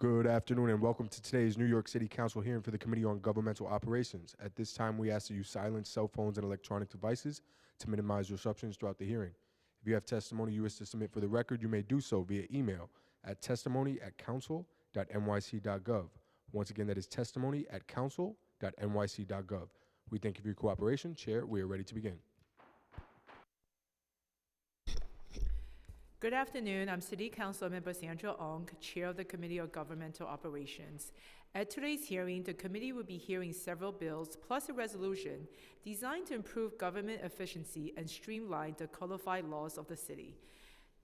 Good afternoon and welcome to today's New York City Council hearing for the Committee on Governmental Operations. At this time, we ask that you silence cell phones and electronic devices to minimize disruptions throughout the hearing. If you have testimony you wish to submit for the record, you may do so via email at testimony@council.nyc.gov. Once again, that is testimony@council.nyc.gov. We thank you for your cooperation. Chair, we are ready to begin. Good afternoon. I'm City Council Member Sandra Ong, Chair of the Committee on Governmental Operations. At today's hearing, the committee will be hearing several bills plus a resolution designed to improve government efficiency and streamline the codified laws of the city.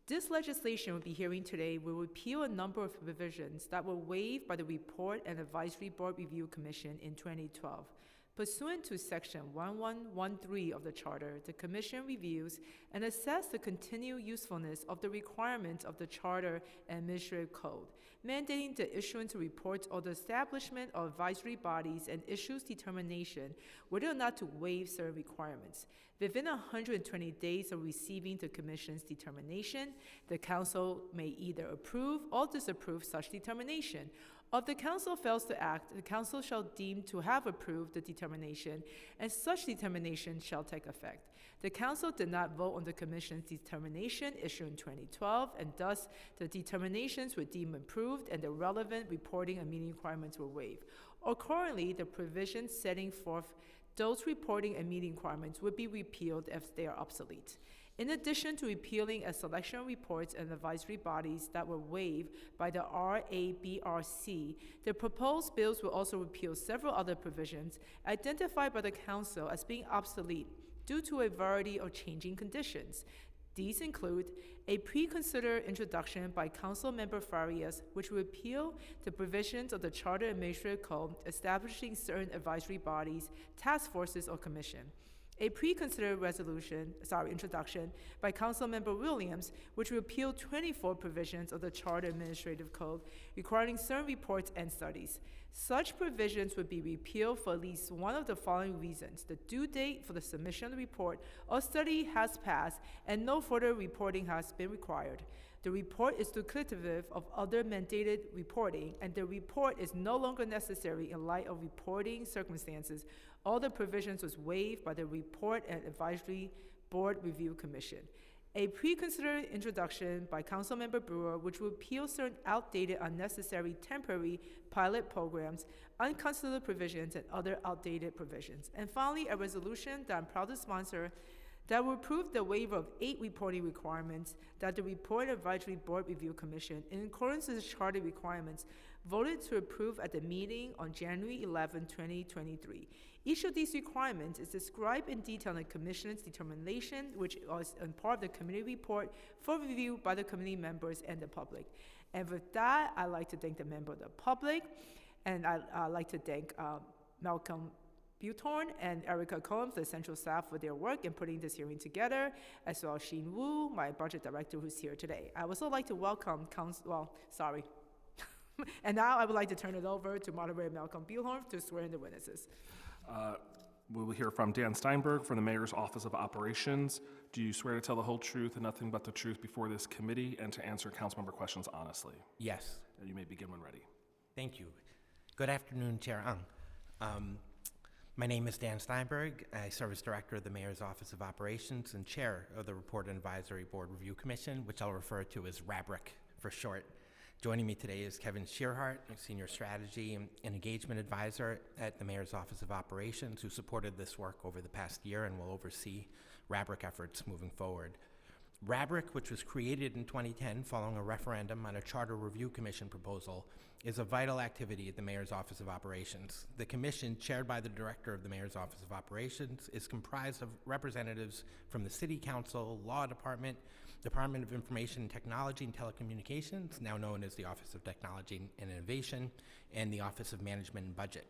This legislation we'll be hearing today will repeal a number of provisions that were waived by the Report and Advisory Board Review Commission in 2012. Pursuant to Section 1113 of the Charter, the Commission reviews and assesses the continued usefulness of the requirements of the Charter and Administrative Code, mandating the issuance of reports or the establishment of advisory bodies and issues determination whether or not to waive certain requirements. Within 120 days of receiving the Commission's determination, the Council may either approve or disapprove such determination. If the Council fails to act, the Council shall deem to have approved the determination, and such determination shall take effect. The Council did not vote on the Commission's determination issued in 2012, and thus the determinations were deemed approved and the relevant reporting and meeting requirements were waived. Accordingly, the provisions setting forth those reporting and meeting requirements would be repealed if they are obsolete. In addition to repealing a selection of reports and advisory bodies that were waived by the RABRC, the proposed bills will also repeal several other provisions identified by the Council as being obsolete due to a variety of changing conditions. These include a pre-considered introduction by Council Member Farias, which will repeal the provisions of the Charter Administrative Code establishing certain advisory bodies, task forces, or commission. A pre-considered introduction by Councilmember Williams, which will repeal 24 provisions of the Charter Administrative Code requiring certain reports and studies. Such provisions would be repealed for at least one of the following reasons: the due date for the submission of the report or study has passed and no further reporting has been required. The report is duplicative of other mandated reporting, and the report is no longer necessary in light of reporting circumstances. All the provisions was waived by the Report and Advisory Board Review Commission. A pre-considered introduction by Councilmember Brewer, which will repeal certain outdated, unnecessary, temporary pilot programs, unconstitutional provisions, and other outdated provisions. And finally, a resolution that I'm proud to sponsor that will approve the waiver of 8 reporting requirements that the Report Advisory Board Review Commission, in accordance with the Charter requirements, voted to approve at the meeting on January 11, 2023. Each of these requirements is described in detail in the Commission's determination, which was in part of the committee report for review by the committee members and the public. And with that, I'd like to thank the member of the public, and I'd like to thank Malcolm Butorn and Erica Combs, the central staff, for their work in putting this hearing together, as well as Sheen Wu, my budget director, who's here today. I would also like to welcome and now I would like to turn it over to Moderator Malcolm Butorn to swear in the witnesses. We will hear from Dan Steinberg from the Mayor's Office of Operations. Do you swear to tell the whole truth and nothing but the truth before this committee and to answer council member questions honestly? Yes. You may begin when ready. Thank you. Good afternoon, Chair Ung. My name is Dan Steinberg. I serve as Director of the Mayor's Office of Operations and Chair of the Report and Advisory Board Review Commission, which I'll refer to as RABRIC for short. Joining me today is Kevin Shearhart, Senior Strategy and Engagement Advisor at the Mayor's Office of Operations, who supported this work over the past year and will oversee RABRIC efforts moving forward. RABRIC, which was created in 2010 following a referendum on a Charter Review Commission proposal, is a vital activity at the Mayor's Office of Operations. The commission, chaired by the Director of the Mayor's Office of Operations, is comprised of representatives from the City Council, Law Department, Department of Information and Technology and Telecommunications, now known as the Office of Technology and Innovation, and the Office of Management and Budget.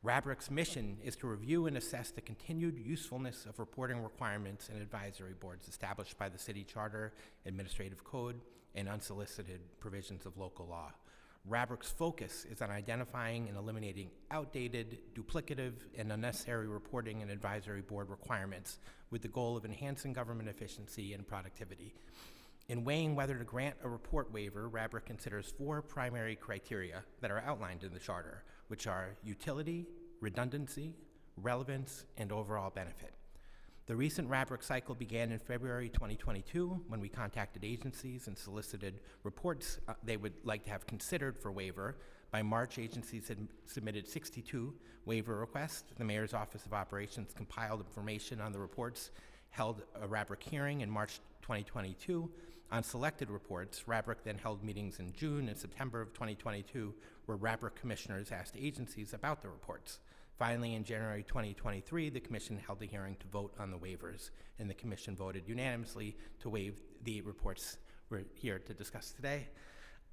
RABRIC's mission is to review and assess the continued usefulness of reporting requirements and advisory boards established by the City Charter, Administrative Code, and unsolicited provisions of local law. RABRIC's focus is on identifying and eliminating outdated, duplicative, and unnecessary reporting and advisory board requirements with the goal of enhancing government efficiency and productivity. In weighing whether to grant a report waiver, RABRIC considers 4 primary criteria that are outlined in the charter, which are utility, redundancy, relevance, and overall benefit. The recent RABRIC cycle began in February 2022 when we contacted agencies and solicited reports they would like to have considered for waiver. By March, agencies had submitted 62 waiver requests. The Mayor's Office of Operations compiled information on the reports, held a RABRIC hearing in March 2022 on selected reports. RABRIC then held meetings in June and September of 2022 where RABRIC commissioners asked agencies about the reports. Finally, in January 2023, the Commission held a hearing to vote on the waivers, and the Commission voted unanimously to waive the reports we're here to discuss today.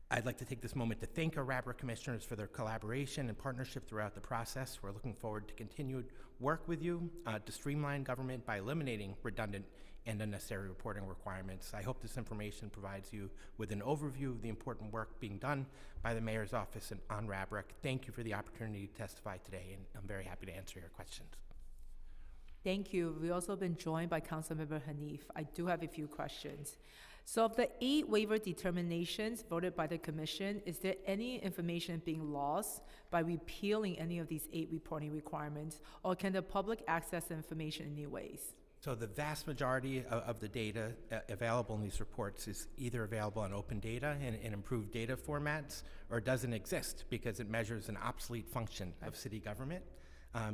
I'd like to take this moment to thank our RABRIC commissioners for their collaboration and partnership throughout the process. We're looking forward to continued work with you to streamline government by eliminating redundant and unnecessary reporting requirements. I hope this information provides you with an overview of the important work being done by the Mayor's Office and on RABRIC. Thank you for the opportunity to testify today, and I'm very happy to answer your questions. Thank you. We've also been joined by Councilmember Hanif. I do have a few questions. So of the 8 waiver determinations voted by the Commission, is there any information being lost by repealing any of these 8 reporting requirements, or can the public access the information in new ways? So the vast majority of the data available in these reports is either available on open data in improved data formats, or doesn't exist because it measures an obsolete function of city government.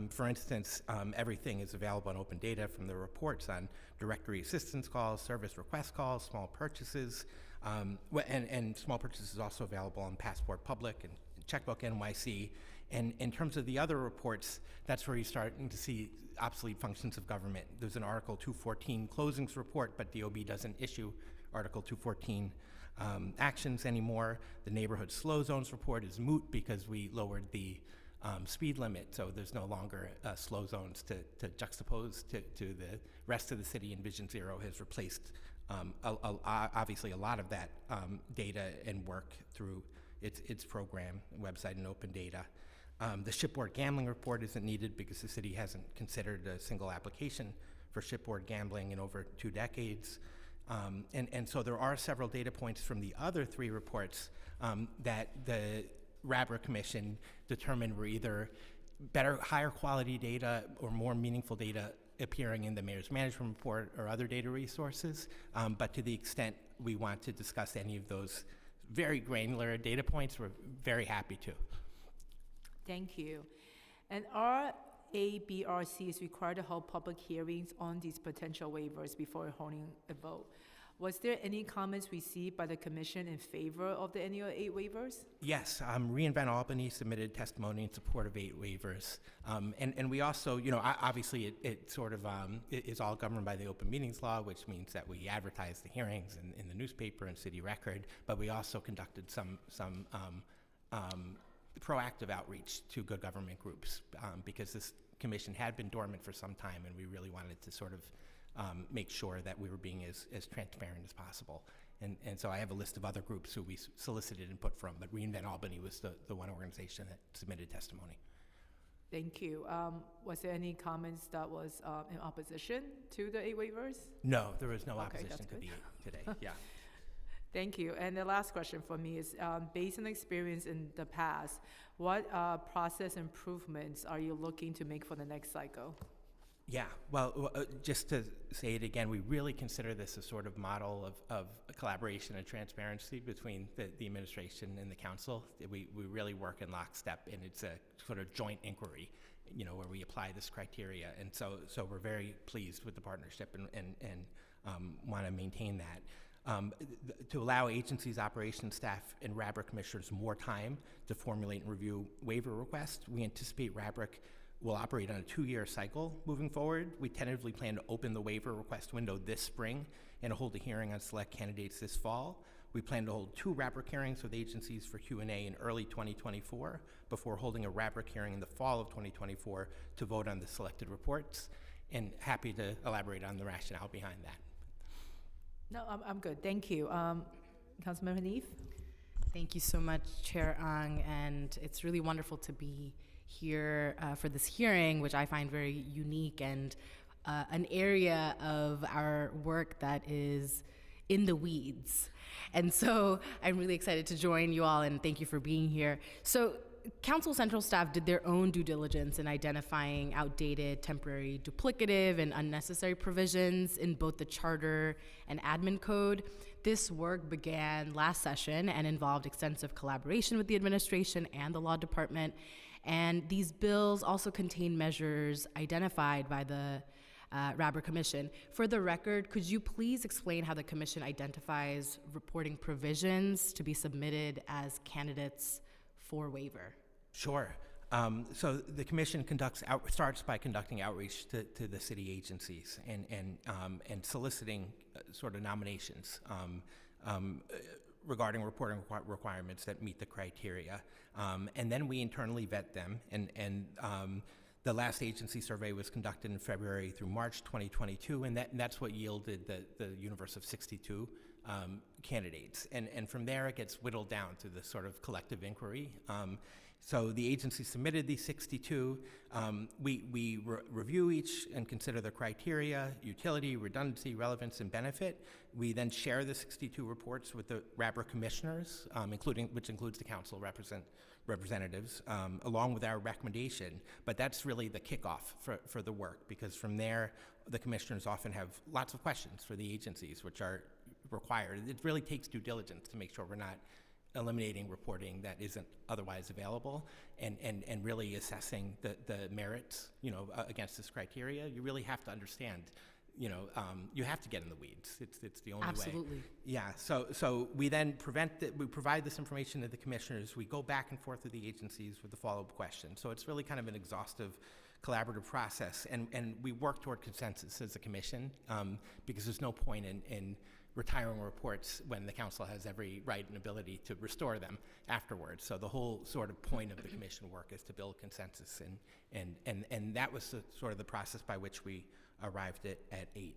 For instance, everything is available on open data, from the reports on directory assistance calls, service request calls, small purchases, and small purchases is also available on Passport Public and Checkbook NYC. And in terms of the other reports, that's where you're starting to see obsolete functions of government. There's an Article 214 closings report, but DOB doesn't issue Article 214 actions anymore. The neighborhood slow zones report is moot because we lowered the speed limit, so there's no longer slow zones to juxtapose to the rest of the city, and Vision Zero has replaced obviously a lot of that data and work through its program, website, and open data. The shipboard gambling report isn't needed because the city hasn't considered a single application for shipboard gambling in over 2 decades. And so there are several data points from the other 3 reports that the RABRIC Commission determined were either higher quality data or more meaningful data appearing in the Mayor's Management Report or other data resources. But to the extent we want to discuss any of those very granular data points, we're very happy to. Thank you. And RABRC is required to hold public hearings on these potential waivers before holding a vote. Was there any comments received by the Commission in favor of the annual 8 waivers? Yes, reInvent Albany submitted testimony in support of 8 waivers. And we also, obviously it sort of is all governed by the open meetings law, which means that we advertise the hearings in the newspaper and city record, but we also conducted some proactive outreach to good government groups because this commission had been dormant for some time, and we really wanted to sort of make sure that we were being as transparent as possible. And so I have a list of other groups who we solicited input from, but reInvent Albany was the one organization that submitted testimony. Thank you. Was there any comments that was in opposition to the 8 waivers? No, there was no Okay, opposition that's to good. the 8 today. Yeah. Thank you. And the last question for me is, based on experience in the past, what process improvements are you looking to make for the next cycle? Yeah, well, just to say it again, we really consider this a sort of model of collaboration and transparency between the administration and the council. We really work in lockstep, and it's a sort of joint inquiry, where we apply this criteria. And so we're very pleased with the partnership and want to maintain that. To allow agencies, operations staff, and RABRIC commissioners more time to formulate and review waiver requests, we anticipate RABRIC will operate on a 2-year cycle moving forward. We tentatively plan to open the waiver request window this spring and hold a hearing on select candidates this fall. We plan to hold 2 RABRIC hearings with agencies for Q&A in early 2024 before holding a RABRIC hearing in the fall of 2024 to vote on the selected reports, and happy to elaborate on the rationale behind that. No, I'm good. Thank you. Councilmember Hanif? Thank you so much, Chair Ang, and it's really wonderful to be here for this hearing, which I find very unique and an area of our work that is in the weeds. And so I'm really excited to join you all, and thank you for being here. So Council Central staff did their own due diligence in identifying outdated, temporary, duplicative, and unnecessary provisions in both the charter and admin code. This work began last session and involved extensive collaboration with the administration and the law department. And these bills also contain measures identified by the Rabber Commission. For the record, could you please explain how the Commission identifies reporting provisions to be submitted as candidates for waiver? Sure. So the commission starts by conducting outreach to the city agencies and soliciting sort of nominations regarding reporting requirements that meet the criteria. And then we internally vet them. And the last agency survey was conducted in February through March 2022, and that's what yielded the universe of 62 candidates. And from there, it gets whittled down to the sort of collective inquiry. So the agency submitted these 62. We review each and consider the criteria, utility, redundancy, relevance, and benefit. We then share the 62 reports with the Rabber commissioners, which includes the council representatives, along with our recommendation. But that's really the kickoff for the work, because from there, the commissioners often have lots of questions for the agencies, which are required. It really takes due diligence to make sure we're not eliminating reporting that isn't otherwise available, and really assessing the merits, against this criteria. You really have to understand, you have to get in the weeds. It's the only way. Absolutely. Yeah, so we then we provide this information to the commissioners. We go back and forth with the agencies with the follow-up questions. So it's really kind of an exhaustive collaborative process, and we work toward consensus as a commission, because there's no point in retiring reports when the council has every right and ability to restore them afterwards. So the whole sort of point of the commission work is to build consensus, and that was sort of the process by which we arrived at 8.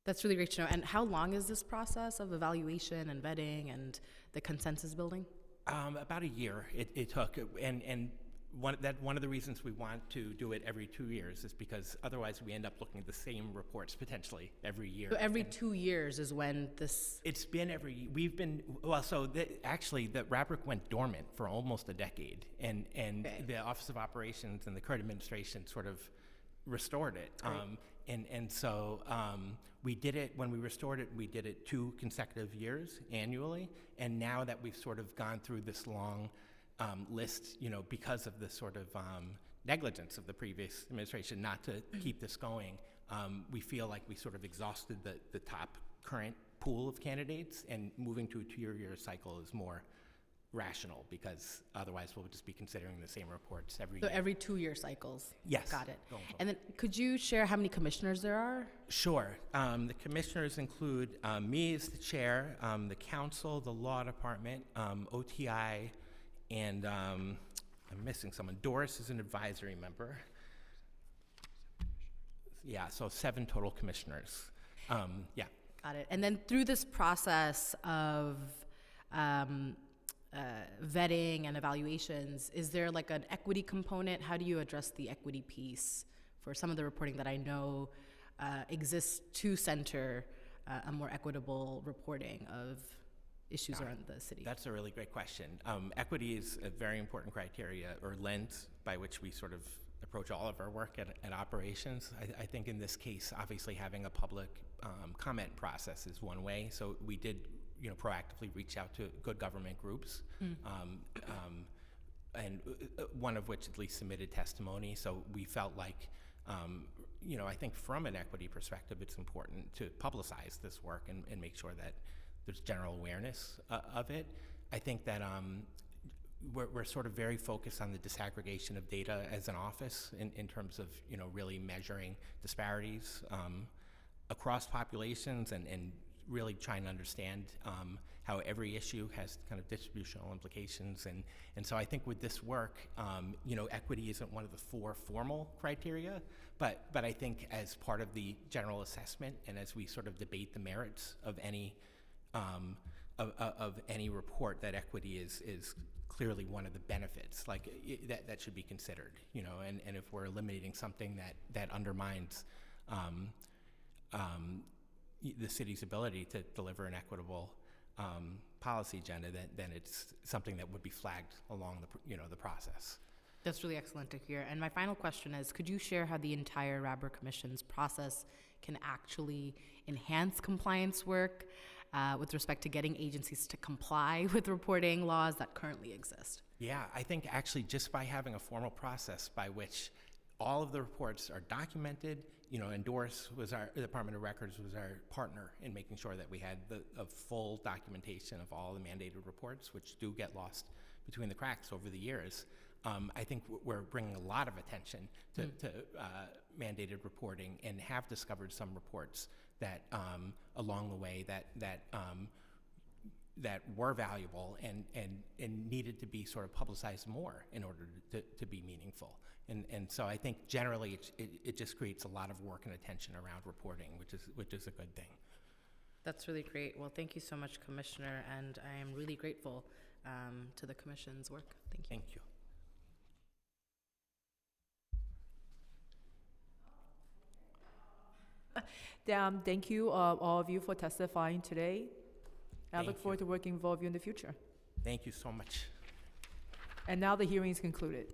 That's really great to know. And how long is this process of evaluation and vetting and the consensus building? About a year it took, and one of the reasons we want to do it every 2 years is because otherwise we end up looking at the same reports potentially every year. So every 2 years is when this... It's been actually the RABRIC went dormant for almost a decade, and Okay. the Office of Operations and the current administration sort of restored it. Great. So we did it, when we restored it, we did it 2 consecutive years annually, and now that we've sort of gone through this long list, because of the sort of negligence of the previous administration not to keep this going, we feel like we sort of exhausted the top current pool of candidates, and moving to a 2-year cycle is more rational, because otherwise we'll just be considering the same reports every year. So every 2-year cycles? Yes. Got it. Going forward. And then could you share how many commissioners there are? Sure. The commissioners include me as the chair, the council, the law department, OTI, and I'm missing someone. Doris is an advisory member. Yeah, so 7 total commissioners. Yeah. Got it. And then through this process of vetting and evaluations, is there like an equity component? How do you address the equity piece for some of the reporting that I know exists to center a more equitable reporting of issues around the city? That's a really great question. Equity is a very important criteria or lens by which we sort of approach all of our work at operations. I think in this case, obviously having a public comment process is one way. So we did, proactively reach out to good government groups, and one of which at least submitted testimony. So we felt like, I think from an equity perspective, it's important to publicize this work and make sure that there's general awareness of it. I think that we're sort of very focused on the disaggregation of data as an office in terms of, really measuring disparities across populations and really trying to understand how every issue has kind of distributional implications. And so I think with this work, equity isn't one of the 4 formal criteria, but I think as part of the general assessment and as we sort of debate the merits of any of any report, that equity is clearly one of the benefits, like that should be considered, and if we're eliminating something that undermines the city's ability to deliver an equitable policy agenda, then it's something that would be flagged along the process. That's really excellent to hear. And my final question is, could you share how the entire Radber Commission's process can actually enhance compliance work with respect to getting agencies to comply with reporting laws that currently exist? Yeah, I think actually just by having a formal process by which all of the reports are documented, Endorse the Department of Records was our partner in making sure that we had a full documentation of all the mandated reports, which do get lost between the cracks over the years. I think we're bringing a lot of attention to mandated reporting, and have discovered some reports that along the way that were valuable and needed to be sort of publicized more in order to be meaningful. And so I think generally it just creates a lot of work and attention around reporting, which is a good thing. That's really great. Well, thank you so much, Commissioner, and I am really grateful to the Commission's work. Thank you. Thank you. Thank you, all of you, for testifying today. I Thank look forward to working with all of you in the future. Thank you so much. And now the hearing is concluded.